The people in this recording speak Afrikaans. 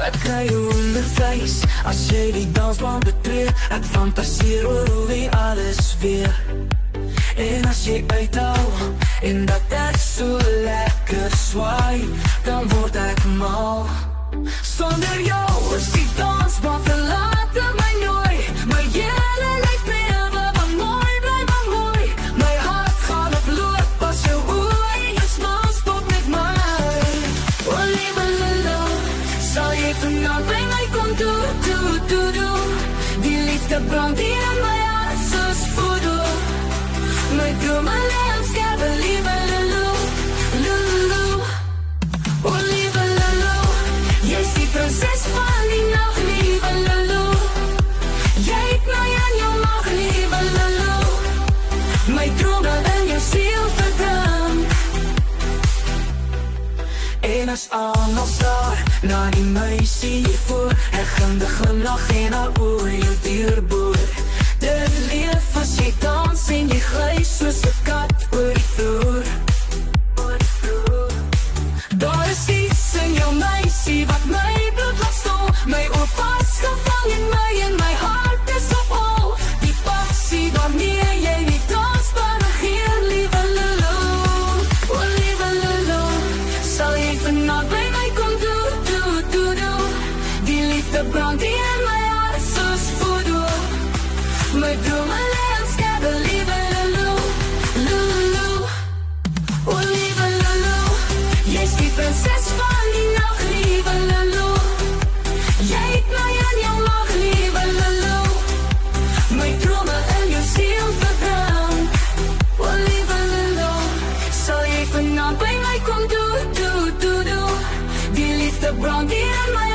ek kry jou onderwys as jy die dansbaan betree. Ek fantasieer oor hoe wie alles weer. En as jy uithou en dat ek so lekker swaai, dan word ek mal. Sonder jou is die dansbaan verlate my nooi. My hele lyf bewe, maar mooi bly maar mooi. My hart gaan op loop as jou oor jou smaal stop met my. O liewe Lulu, sal jy vanavond by my kom doe. Die liefde brand hier in my hart soos voodoo. My drome landscape, liewe Lulu, Lulu. O liewe Lulu, jy is die prinses van die nacht, liewe Lulu. Jy het my in jou mag, liewe Lulu. My drome in jou siel verbrand. En as almal staar na die meisie hiervoor, ek gaan die glimlach en haar oor jou deurboor. Dit leef as jy dans en jy gly soos 'n kat oor die vloer. Daar is iets in jou meisie wat my bloed laat stol. My oor vasgevang in my hart is op hol. Die passie waarmee jy die dansbaan regeer, liewe Lulu. O liewe Lulu, sal jy vanavond by my kom doe. Die liefde brand hier in my hart soos voodoo. My drome landscape, liewe Lulu, Lulu. O liewe Lulu, jy is die prinses van die nacht, liewe Lulu. Jy het my in jou mag, liewe Lulu. My drome in jou siel verbrand. O liewe Lulu, sal jy vanavond by my kom doe. Die liefde brand hier in my